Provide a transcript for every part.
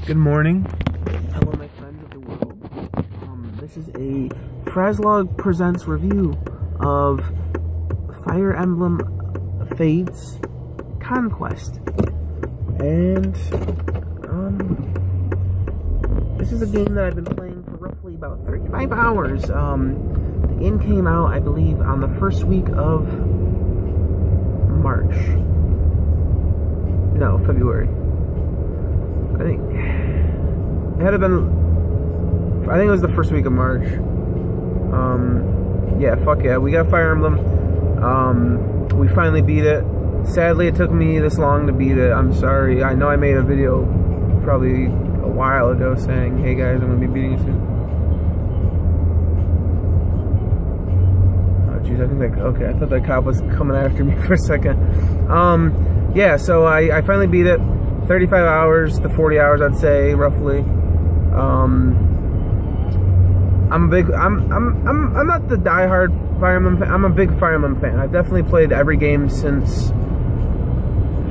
Good morning. Hello, my friends of the world. This is a Frazzlog Presents review of Fire Emblem Fates Conquest. And, this is a game that I've been playing for roughly about 35 hours. The game came out, I believe, on the first week of March. No, February. I think it had been, I think it was the first week of March. Yeah, fuck yeah, we got Fire Emblem. We finally beat it. Sadly, it took me this long to beat it. I'm sorry. I know I made a video probably a while ago saying, hey guys, I'm gonna be beating it soon. Oh jeez, I think that, okay, I thought that cop was coming after me for a second. Yeah, so I finally beat it. 35 hours to 40 hours, I'd say, roughly. I'm not the diehard Fire Emblem fan. I'm a big Fire Emblem fan. I've definitely played every game since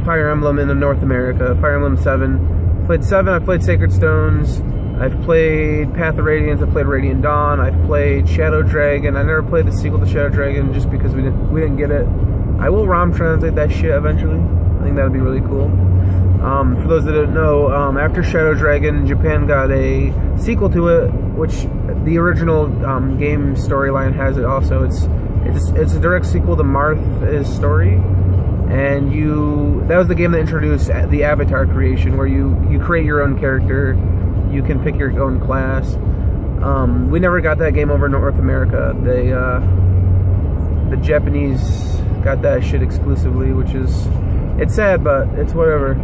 Fire Emblem in North America. Fire Emblem 7. Played 7, I've played Sacred Stones. I've played Path of Radiance, I've played Radiant Dawn, I've played Shadow Dragon. I never played the sequel to Shadow Dragon just because we didn't get it. I will ROM translate that shit eventually. I think that would be really cool. For those that don't know, after Shadow Dragon, Japan got a sequel to it, which the original game storyline has it also. It's a direct sequel to Marth's story, and that was the game that introduced the avatar creation, where you create your own character, you can pick your own class. We never got that game over in North America. The Japanese got that shit exclusively, which is, it's sad, but it's whatever.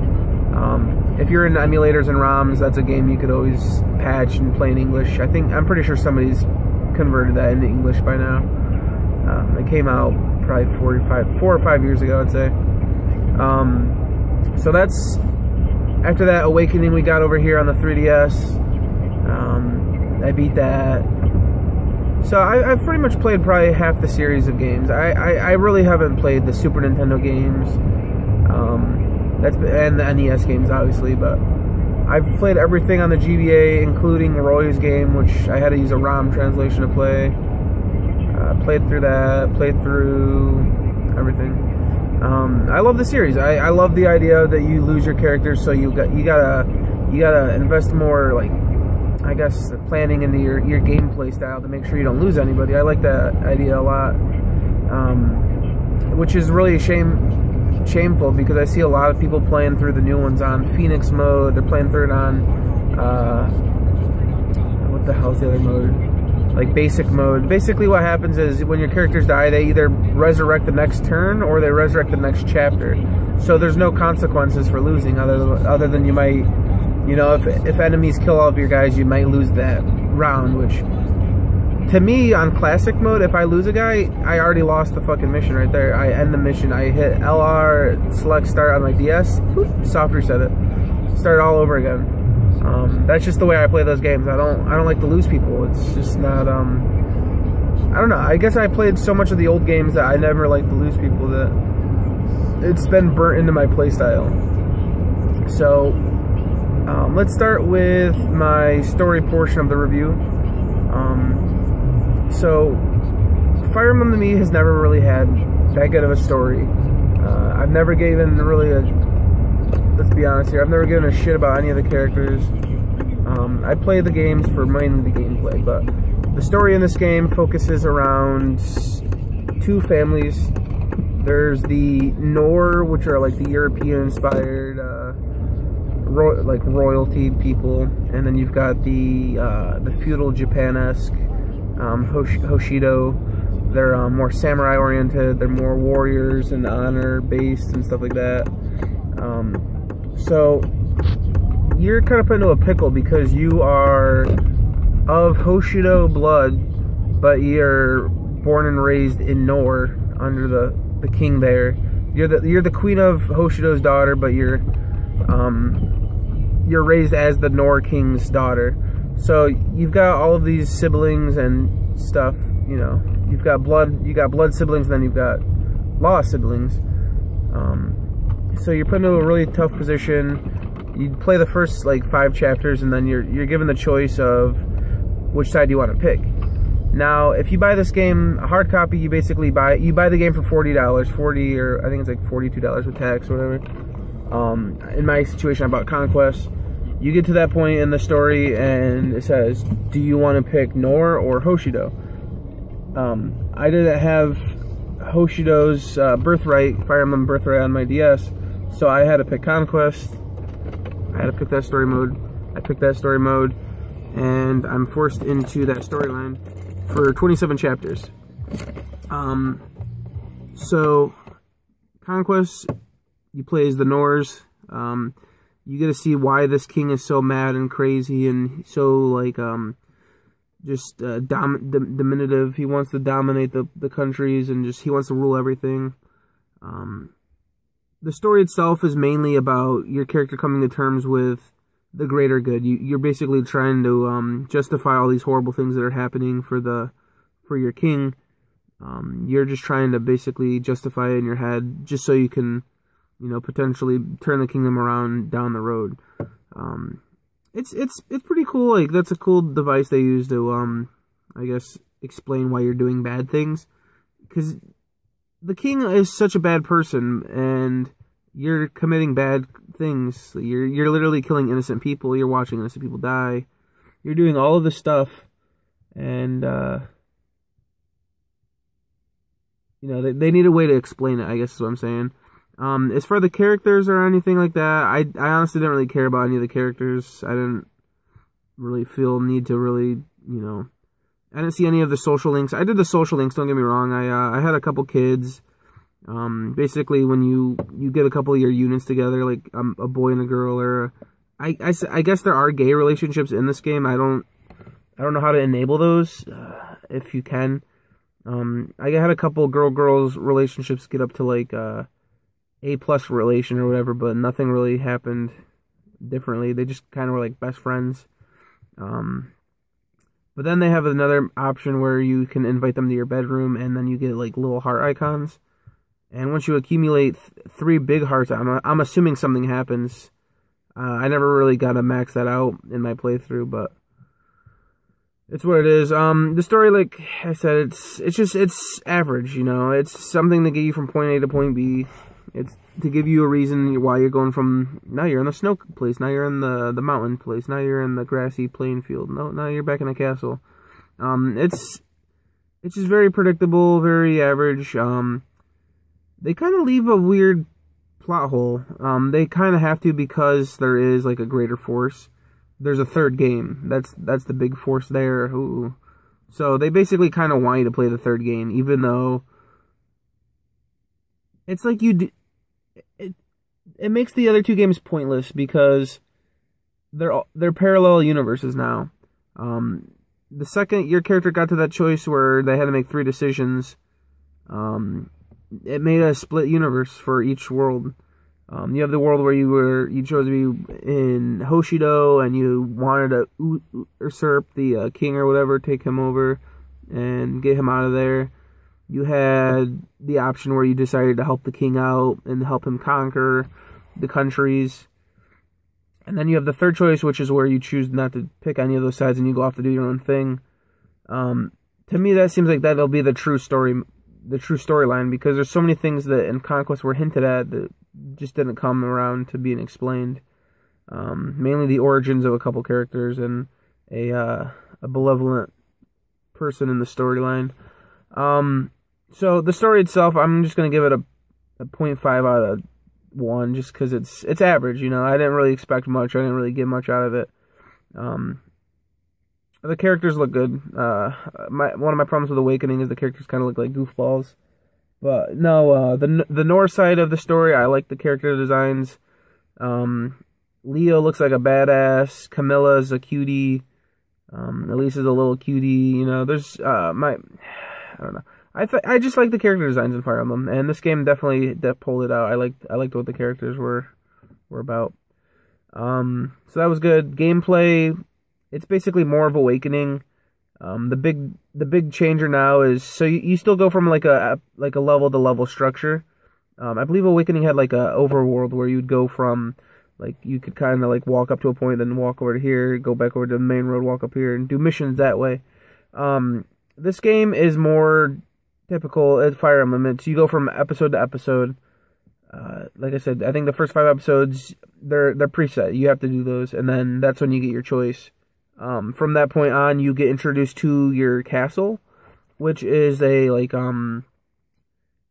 If you're in emulators and ROMs, that's a game you could always patch and play in English. I'm pretty sure somebody's converted that into English by now. It came out probably 4 or 5 years ago, I'd say. So that's, after that Awakening we got over here on the 3DS. I beat that. So I've pretty much played probably half the series of games. I really haven't played the Super Nintendo games. And the NES games, obviously, but I've played everything on the GBA, including Roy's game, which I had to use a ROM translation to play. Played through that, played through everything. I love the series. I love the idea that you lose your characters, so you gotta invest more, like, I guess, planning into your gameplay style to make sure you don't lose anybody. I like that idea a lot, which is really shameful because I see a lot of people playing through the new ones on Phoenix mode. They're playing through it on what the hell's the other mode? Like basic mode. Basically what happens is when your characters die, they either resurrect the next turn or they resurrect the next chapter. So there's no consequences for losing other than you might, you know, if enemies kill all of your guys, you might lose that round, which to me, on classic mode, if I lose a guy, I already lost the fucking mission right there. I end the mission. I hit LR, select start on my DS, whoop, soft reset it, start all over again. That's just the way I play those games. I don't like to lose people. It's just not. I don't know. I guess I played so much of the old games that I never liked to lose people that it's been burnt into my playstyle. So let's start with my story portion of the review. So, Fire Emblem to me has never really had that good of a story. I've never given really let's be honest here, I've never given a shit about any of the characters. I play the games for mainly the gameplay, but the story in this game focuses around two families. There's the Nor, which are like the European-inspired, like royalty people, and then you've got the feudal Japan-esque Hoshido. They're more samurai oriented, they're more warriors and honor based and stuff like that. So you're kind of put into a pickle because you are of Hoshido blood, but you're born and raised in Nor under the king there. You're the queen of Hoshido's daughter, but you're raised as the Nor king's daughter. So you've got all of these siblings and stuff, you know. You got blood siblings, and then you've got law siblings. So you're put into a really tough position. You play the first like 5 chapters, and then you're given the choice of which side you want to pick. Now, if you buy this game, a hard copy, you basically buy the game for $40, 40 or I think it's like $42 with tax or whatever. In my situation, I bought Conquest. You get to that point in the story, and it says, do you want to pick Nor or Hoshido? I didn't have Hoshido's Birthright, Fire Emblem Birthright on my DS, so I had to pick Conquest. I had to pick that story mode. I picked that story mode, and I'm forced into that storyline for 27 chapters. So Conquest, you play as the Norse. You get to see why this king is so mad and crazy and so like just dominative. He wants to dominate the countries, and just he wants to rule everything. The story itself is mainly about your character coming to terms with the greater good. You're basically trying to justify all these horrible things that are happening for your king. You're just trying to basically justify it in your head, just so you can, you know, potentially turn the kingdom around down the road. It's pretty cool. Like, that's a cool device they use to I guess explain why you're doing bad things, because the king is such a bad person, and you're committing bad things. You're literally killing innocent people. You're watching innocent people die. You're doing all of this stuff, and you know, they need a way to explain it, I guess is what I'm saying. As for the characters or anything like that, I honestly didn't really care about any of the characters. I didn't really feel need to really, you know, I didn't see any of the social links. I did the social links, don't get me wrong. I had a couple kids. Basically, when you get a couple of your units together, like a boy and a girl, or I guess there are gay relationships in this game. I don't know how to enable those, if you can. I had a couple girls relationships get up to like A+ relation or whatever, but nothing really happened differently. They just kind of were like best friends. But then they have another option where you can invite them to your bedroom, and then you get like little heart icons. And once you accumulate 3 big hearts, I'm assuming something happens. I never really got to max that out in my playthrough, but it's what it is. The story, like I said, it's average, you know. It's something to get you from point A to point B. It's to give you a reason why you're going from, now you're in the snow place, now you're in the mountain place, now you're in the grassy plain field, now you're back in a castle. It's just very predictable, very average. They kind of leave a weird plot hole. They kind of have to, because there is like a greater force. There's a third game. That's the big force there. Ooh. So they basically kind of want you to play the third game, even though it's like it makes the other 2 games pointless, because they're parallel universes now. The second your character got to that choice where they had to make 3 decisions, it made a split universe for each world. You have the world where you chose to be in Hoshido, and you wanted to usurp the king or whatever, take him over and get him out of there. You had the option where you decided to help the king out and help him conquer the countries. And then you have the third choice, which is where you choose not to pick any of those sides and you go off to do your own thing. To me, that seems like that'll be the true storyline, because there's so many things that in Conquest were hinted at that just didn't come around to being explained. Mainly the origins of a couple characters and a benevolent person in the storyline. So the story itself, I'm just gonna give it a 0.5 out of 1, just because it's average. You know, I didn't really expect much. I didn't really get much out of it. The characters look good. One of my problems with Awakening is the characters kind of look like goofballs. But no, the Norse side of the story, I like the character designs. Leo looks like a badass. Camilla's a cutie. Elisa's a little cutie. You know, there's I don't know. I just like the character designs in Fire Emblem, and this game definitely pulled it out. I liked what the characters were about. So that was good. Gameplay, it's basically more of Awakening. The big changer now is, so you still go from like a level to level structure. I believe Awakening had like a overworld where you'd go from Like, you could kind of like walk up to a point, then walk over to here, go back over to the main road, walk up here, and do missions that way. This game is more typical as Fire Emblem. It's, you go from episode to episode. Like I said, I think the first 5 episodes, they're preset. You have to do those, and then that's when you get your choice. From that point on, you get introduced to your castle, which is a, like,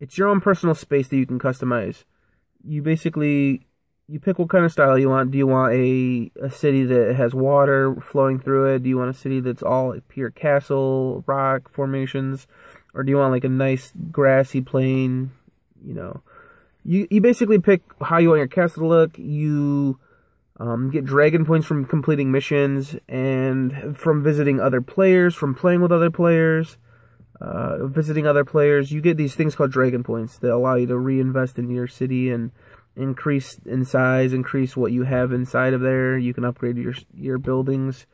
it's your own personal space that you can customize. You basically, you pick what kind of style you want. Do you want a city that has water flowing through it? Do you want a city that's all like pure castle, rock formations? Or do you want like a nice grassy plain, you know? You basically pick how you want your castle to look. You get dragon points from completing missions and from visiting other players, from playing with other players, visiting other players. You get these things called dragon points that allow you to reinvest in your city and increase in size, increase what you have inside of there. You can upgrade your buildings.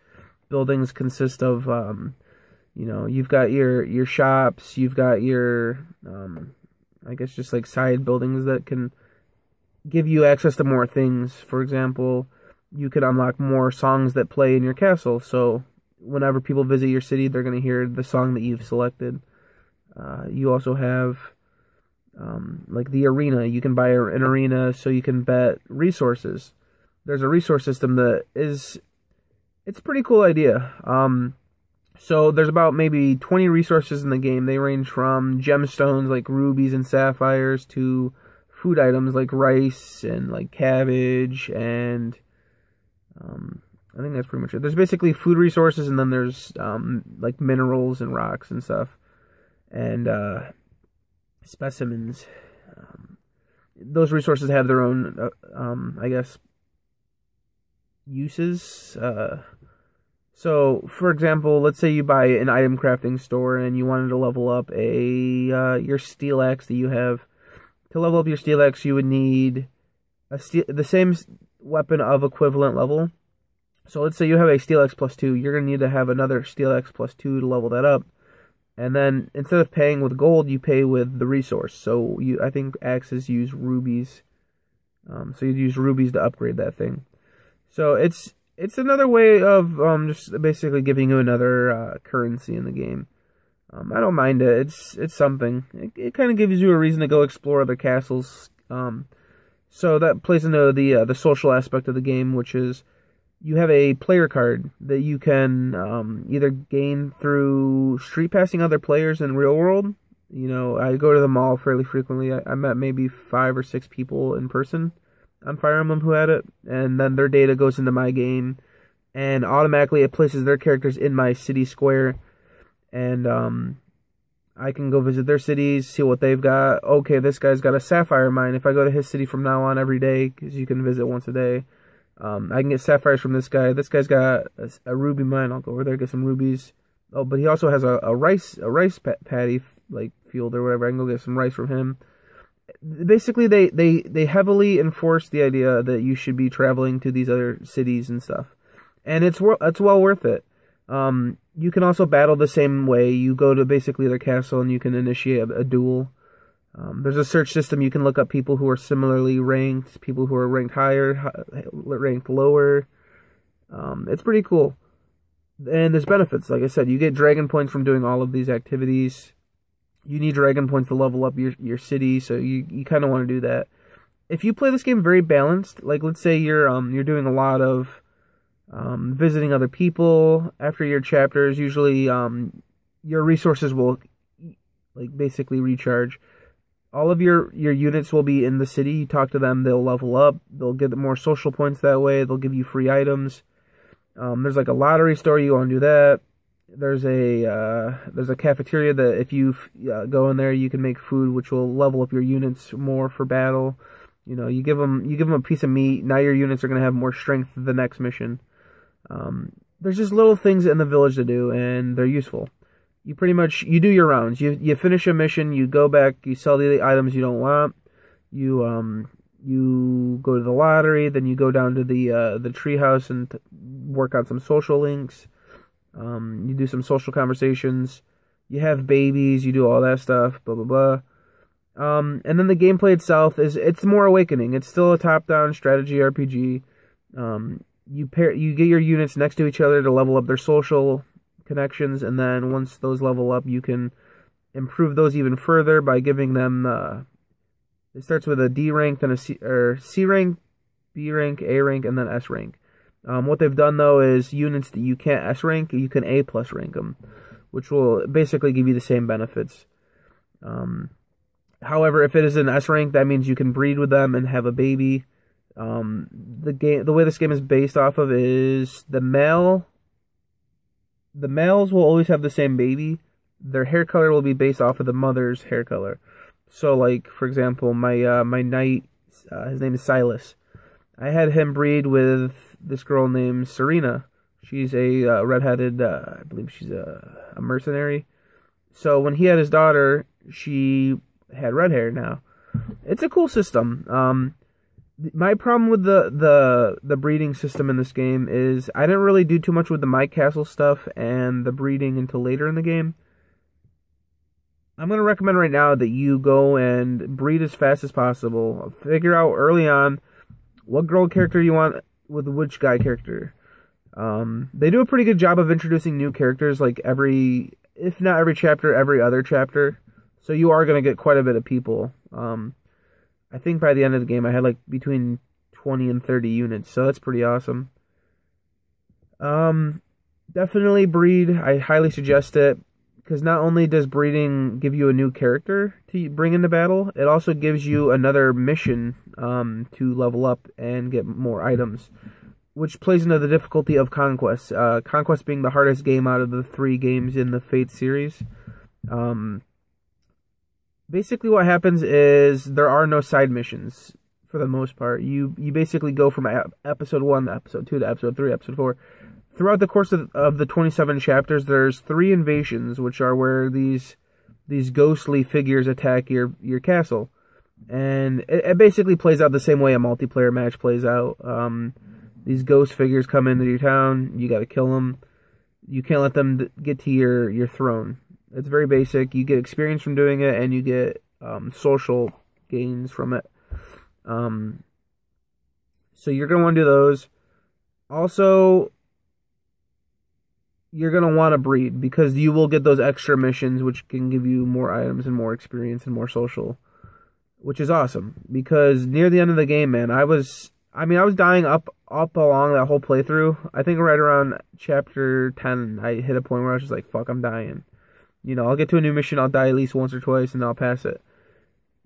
Buildings consist of, you know, you've got your shops, you've got your, I guess just like side buildings that can give you access to more things. For example, you could unlock more songs that play in your castle, so whenever people visit your city, they're going to hear the song that you've selected. You also have, like the arena. You can buy an arena so you can bet resources. There's a resource system that is, it's a pretty cool idea. So there's about maybe 20 resources in the game. They range from gemstones like rubies and sapphires to food items like rice and like cabbage and I think that's pretty much it. There's basically food resources, and then there's like minerals and rocks and stuff, and specimens. Those resources have their own, I guess, uses. So, for example, let's say you buy an item crafting store and you wanted to level up your steel axe that you have. To level up your steel axe, you would need the same weapon of equivalent level. So let's say you have a steel axe +2, you're going to need to have another steel axe +2 to level that up. And then instead of paying with gold, you pay with the resource. So I think axes use rubies. So you'd use rubies to upgrade that thing. So it's another way of just basically giving you another currency in the game. I don't mind it. It's something. It kind of gives you a reason to go explore other castles. So that plays into the social aspect of the game, which is you have a player card that you can either gain through street passing other players in real world. You know, I go to the mall fairly frequently. I met maybe 5 or 6 people in person on Fire Emblem who had it, and then their data goes into my game, and automatically it places their characters in my city square, and I can go visit their cities, see what they've got. Okay, this guy's got a sapphire mine. If I go to his city from now on every day, because you can visit once a day, I can get sapphires from this guy. This guy's got a ruby mine. I'll go over there, get some rubies. Oh, but he also has a rice paddy like field or whatever. I can go get some rice from him. Basically, they heavily enforce the idea that you should be traveling to these other cities and stuff, and it's well worth it. You can also battle the same way. You go to basically their castle and you can initiate a duel. There's a search system. You can look up people who are similarly ranked, people who are ranked higher, ranked lower. It's pretty cool. And there's benefits. Like I said, you get dragon points from doing all of these activities. You need dragon points to level up your city, so you kind of want to do that. If you play this game very balanced, like let's say you're doing a lot of visiting other people after your chapters, usually your resources will like basically recharge. All of your units will be in the city. You talk to them, they'll level up, they'll get more social points that way, they'll give you free items. There's like a lottery store, you want to do that. There's a cafeteria that if you go in there, you can make food, which will level up your units more for battle. You know, you give them a piece of meat. Now your units are going to have more strength for the next mission. There's just little things in the village to do, and they're useful. You do your rounds. You finish a mission, you go back, you sell the items you don't want. You go to the lottery, then you go down to the treehouse and work on some social links. You do some social conversations. You have babies. You do all that stuff. Blah blah And then the gameplay itself it's more Awakening. It's still a top-down strategy RPG. You get your units next to each other to level up their social connections, and then once those level up, you can improve those even further by giving them. It starts with a D rank, then a C rank, B rank, A rank, and then S rank. What they've done though is units that you can't S rank, you can A plus rank them, which will basically give you the same benefits. However, if it is an S rank, that means you can breed with them and have a baby. The way this game is based off of is the males will always have the same baby. Their hair color will be based off of the mother's hair color. So, like, for example, my knight, his name is Silas. I had him breed with this girl named Serena. She's a redheaded, I believe she's a mercenary. So when he had his daughter, she had red hair now. It's a cool system. My problem with the breeding system in this game is I didn't really do too much with the My Castle stuff and the breeding until later in the game. I'm going to recommend right now that you go and breed as fast as possible. Figure out early on what girl character you want with which guy character. They do a pretty good job of introducing new characters like if not every chapter, every other chapter. So you are going to get quite a bit of people. I think by the end of the game I had like between 20 and 30 units, so that's pretty awesome. Definitely breed. I highly suggest it, because not only does breeding give you a new character to bring into battle, it also gives you another mission to level up and get more items, which plays into the difficulty of Conquest. Conquest being the hardest game out of the 3 games in the Fate series. Basically what happens is there are no side missions for the most part. You basically go from episode 1 to episode 2 to episode 3, episode 4. Throughout the course of the 27 chapters, there's 3 invasions, which are where these ghostly figures attack your castle. And it basically plays out the same way a multiplayer match plays out. These ghost figures come into your town, you gotta kill them. You can't let them get to your throne. It's very basic. You get experience from doing it, and you get social gains from it. So you're going to want to do those. Also, you're going to want to breed, because you will get those extra missions, which can give you more items and more experience and more social, which is awesome. Because near the end of the game, man, I was dying up along that whole playthrough. I think right around chapter 10, I hit a point where I was just like, fuck, I'm dying. You know, I'll get to a new mission, I'll die at least once or twice, and I'll pass it.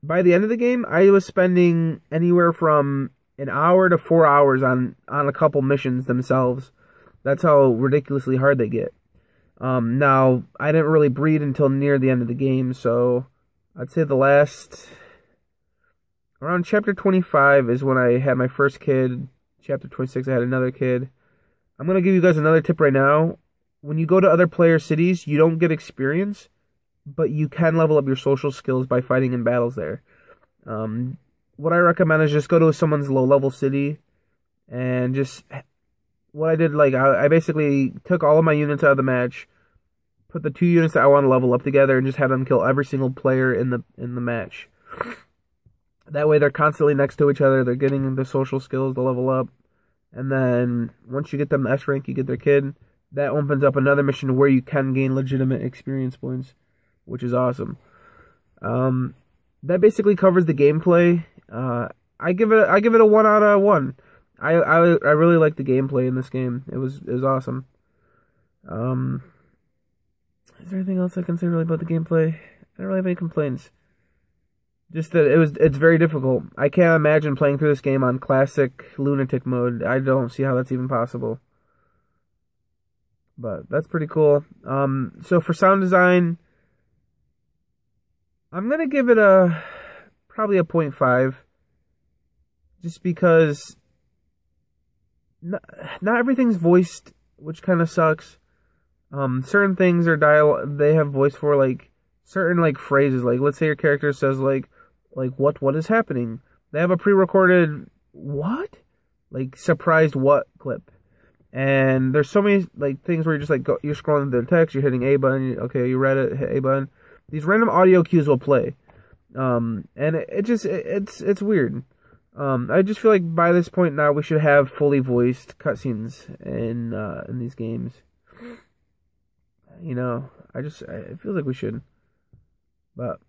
By the end of the game, I was spending anywhere from an hour to 4 hours on a couple missions themselves. That's how ridiculously hard they get. Now, I didn't really breed until near the end of the game, so I'd say around chapter 25 is when I had my first kid. Chapter 26, I had another kid. I'm going to give you guys another tip right now. When you go to other player cities, you don't get experience, but you can level up your social skills by fighting in battles there. What I recommend is just go to someone's low-level city, and just... What I did, like, I basically took all of my units out of the match, put the 2 units that I want to level up together, and just had them kill every single player in the match. That way they're constantly next to each other, they're getting the social skills to level up, and then once you get them S rank, you get their kid. That opens up another mission where you can gain legitimate experience points, which is awesome. That basically covers the gameplay. I give it a 1 out of 1. I really like the gameplay in this game. It was awesome. Is there anything else I can say really about the gameplay? I don't really have any complaints. Just that it's very difficult. I can't imagine playing through this game on classic lunatic mode. I don't see how that's even possible. But that's pretty cool. So for sound design, I'm gonna give it probably a 0.5, just because not everything's voiced, which kind of sucks. Certain things are they have voice for, like certain like phrases. Like, let's say your character says like what is happening. They have a pre-recorded what, like surprised what clip. And there's so many like things where you're just like you're scrolling through the text, you're hitting A button, okay, you read it, hit A button. These random audio cues will play. And it's weird. I just feel like by this point now we should have fully voiced cutscenes in these games. You know, it feels like we should. But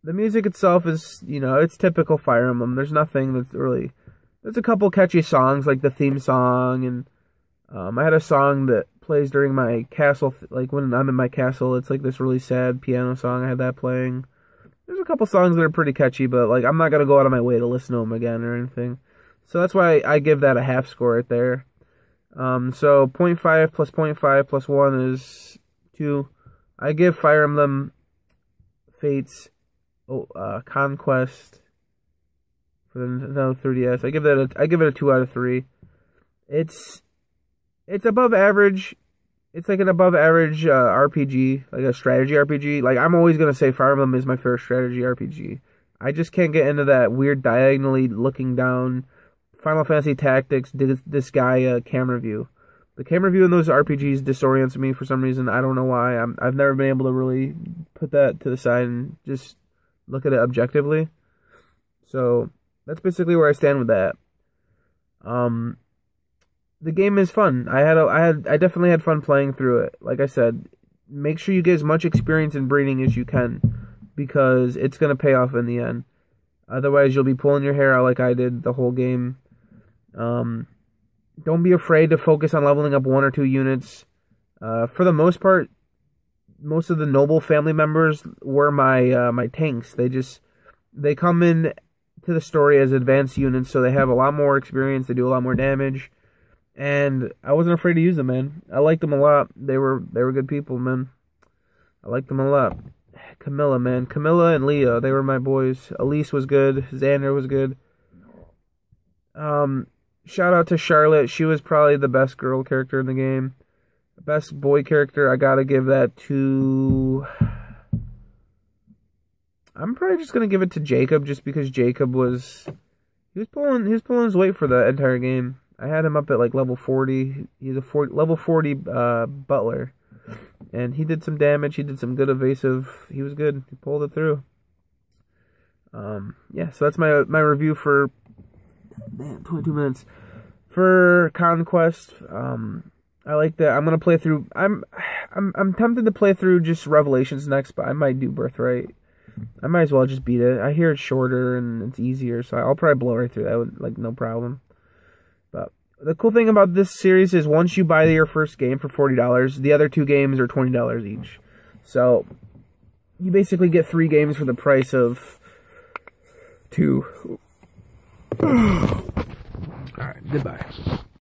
the music itself is, you know, it's typical Fire Emblem. There's nothing that's really... There's a couple catchy songs, like the theme song, and I had a song that plays during my castle, like when I'm in my castle. It's like this really sad piano song. I had that playing. There's a couple songs that are pretty catchy, but like I'm not gonna go out of my way to listen to them again or anything. So that's why I give that a half score right there. So 0.5 plus 0.5 plus 1 is 2. I give Fire Emblem Fates Conquest for the Nintendo 3DS. I give it a 2 out of 3. It's above average. It's like an above average RPG, like a strategy RPG. Like I'm always gonna say Fire Emblem is my favorite strategy RPG. I just can't get into that weird diagonally looking down Final Fantasy Tactics Disgaea camera view. The camera view in those RPGs disorients me for some reason. I don't know why. I've never been able to really put that to the side and just look at it objectively. So that's basically where I stand with that. The game is fun. I definitely had fun playing through it. Like I said, make sure you get as much experience in breeding as you can, because it's gonna pay off in the end. Otherwise, you'll be pulling your hair out like I did the whole game. Don't be afraid to focus on leveling up 1 or 2 units. For the most part, most of the noble family members were my tanks. They come in to the story as advanced units, so they have a lot more experience. They do a lot more damage. And I wasn't afraid to use them, man. I liked them a lot. They were good people, man. I liked them a lot. Camilla, man. Camilla and Leo, they were my boys. Elise was good. Xander was good. Shout out to Charlotte. She was probably the best girl character in the game. Best boy character, I gotta give that to... I'm probably just gonna give it to Jacob, just because Jacob was... He was pulling his weight for the entire game. I had him up at like level 40. He's a level 40 butler. And he did some damage. He did some good evasive. He was good. He pulled it through. Yeah, so that's my review for 22 minutes. For Conquest, I like that. I'm gonna play through. I'm tempted to play through just Revelations next, but I might do Birthright. I might as well just beat it. I hear it's shorter and it's easier, so I'll probably blow right through that with like no problem. But the cool thing about this series is once you buy your first game for $40, the other 2 games are $20 each. So you basically get 3 games for the price of 2. Alright, goodbye.